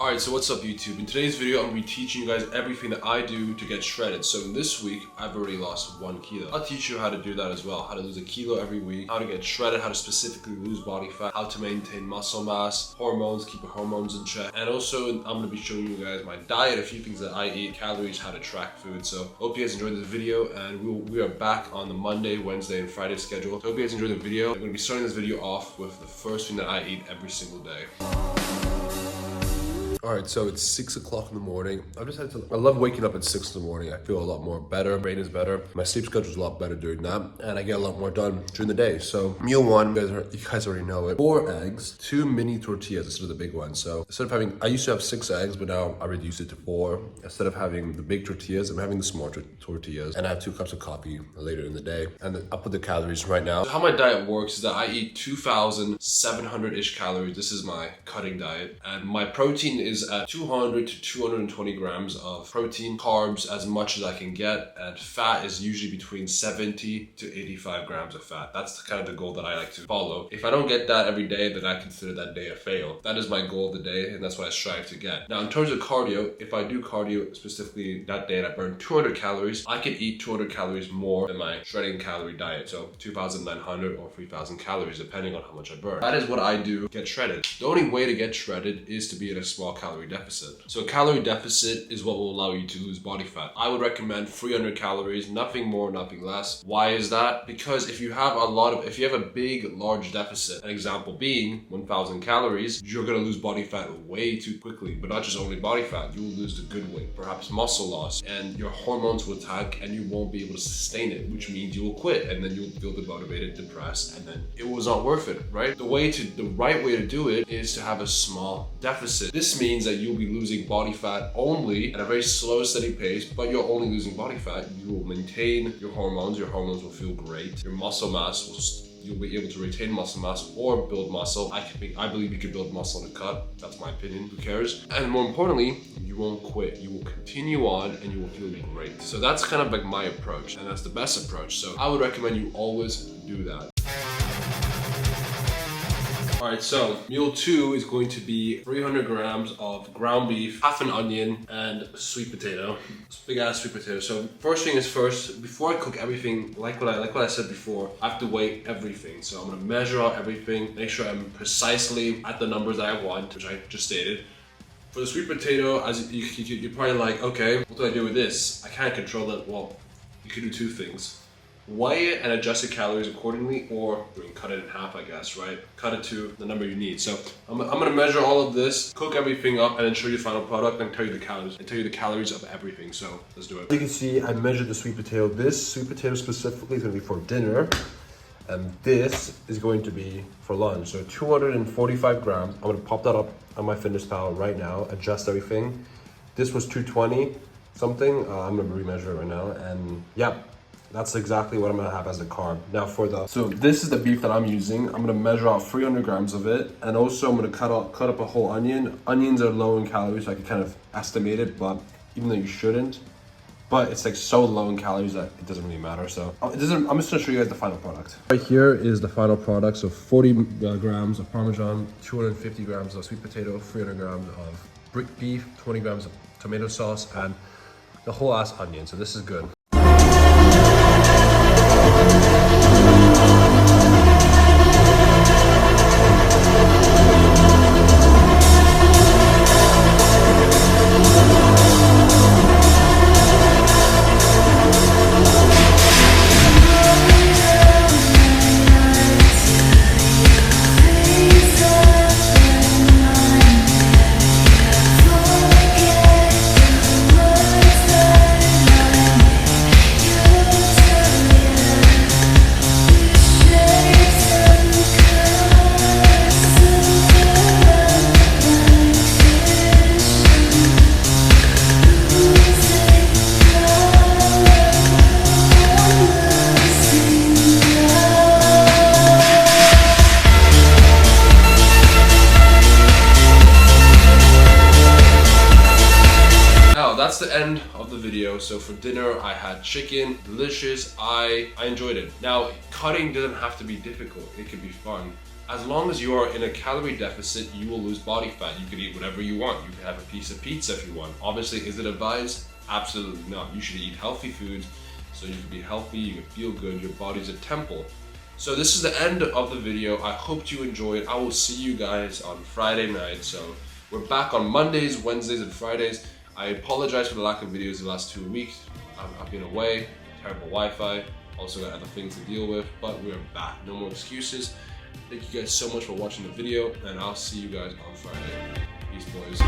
Alright, so what's up YouTube? In today's video, I'm going to be teaching you guys everything that I do to get shredded. So this week, I've already lost 1 kilo. I'll teach you how to do that as well. How to lose a kilo every week, how to get shredded, how to specifically lose body fat, how to maintain muscle mass, hormones, keep your hormones in check. And also, I'm going to be showing you guys my diet, a few things that I eat, calories, how to track food. So hope you guys enjoyed this video, and we are back on the Monday, Wednesday, and Friday schedule. So hope you guys enjoyed the video. I'm going to be starting this video off with the first thing that I eat every single day. Alright, so it's 6 o'clock in the morning. I love waking up at 6 in the morning. I feel a lot more better, brain is better. My sleep schedule is a lot better during that, and I get a lot more done during the day. So meal one, you guys already know it. 4 eggs, 2 mini tortillas instead of the big one. So instead of having, I used to have 6 eggs, but now I reduced it to 4. Instead of having the big tortillas, I'm having the small tortillas. And I have 2 cups of coffee later in the day. And I'll put the calories right now. So how my diet works is that I eat 2,700-ish calories. This is my cutting diet. And my protein is at 200 to 220 grams of protein, carbs as much as I can get, and fat is usually between 70 to 85 grams of fat. That's kind of the goal that I like to follow. If I don't get that every day, then I consider that day a fail. That is my goal of the day, and that's what I strive to get. Now, in terms of cardio, if I do cardio specifically that day and I burn 200 calories, I can eat 200 calories more than my shredding calorie diet. So 2,900 or 3,000 calories, depending on how much I burn. That is what I do to get shredded. The only way to get shredded is to be in a small calorie deficit. So a calorie deficit is what will allow you to lose body fat. I would recommend 300 calories, nothing more, nothing less. Why is that? Because if you have a big, large deficit, an example being 1,000 calories, you're gonna lose body fat way too quickly. But not just only body fat, you will lose the good weight, perhaps muscle loss, and your hormones will attack and you won't be able to sustain it, which means you will quit, and then you'll feel demotivated, depressed, and then it was not worth it, right? The right way to do it is to have a small deficit. This means that you'll be losing body fat only at a very slow, steady pace, but you're only losing body fat. You will maintain your hormones will feel great. Your muscle mass you'll be able to retain muscle mass or build muscle. I believe you could build muscle in a cut. That's my opinion, who cares? And more importantly, you won't quit. You will continue on and you will feel great. So that's kind of like my approach, and that's the best approach. So I would recommend you always do that. Alright, so meal 2 is going to be 300 grams of ground beef, half an onion, and sweet potato. Big ass sweet potato. So first thing is first, before I cook everything, like what I said before, I have to weigh everything. So I'm gonna measure out everything, make sure I'm precisely at the numbers that I want, which I just stated. For the sweet potato, as you're probably like, okay, what do I do with this? I can't control that. Well, you can do 2 things. Weigh it and adjust your calories accordingly, or cut it in half, I guess, right? Cut it to the number you need. So I'm gonna measure all of this, cook everything up, and then show you the final product and tell you the calories of everything. So let's do it. As you can see, I measured the sweet potato. This sweet potato specifically is gonna be for dinner, and this is going to be for lunch. So 245 grams. I'm gonna pop that up on my MyFitnessPal right now, adjust everything. This was 220 something. I'm gonna remeasure it right now, and yeah. That's exactly what I'm gonna have as a carb. Now so this is the beef that I'm using. I'm gonna measure out 300 grams of it. And also I'm gonna cut up a whole onion. Onions are low in calories, so I can kind of estimate it, but even though you shouldn't. But it's like so low in calories that it doesn't really matter. So I'm just gonna show you guys the final product. Right here is the final product. So 40 grams of Parmesan, 250 grams of sweet potato, 300 grams of brick beef, 20 grams of tomato sauce, and the whole ass onion. So this is good. That's the end of the video. So for dinner, I had chicken, delicious. I enjoyed it. Now, cutting doesn't have to be difficult. It could be fun. As long as you are in a calorie deficit, you will lose body fat. You can eat whatever you want. You can have a piece of pizza if you want. Obviously, is it advised? Absolutely not. You should eat healthy foods so you can be healthy, you can feel good, your body's a temple. So this is the end of the video. I hope you enjoyed. I will see you guys on Friday night. So we're back on Mondays, Wednesdays, and Fridays. I apologize for the lack of videos the last 2 weeks. I've been away, terrible Wi-Fi, also got other things to deal with, but we're back. No more excuses. Thank you guys so much for watching the video, and I'll see you guys on Friday. Peace, boys.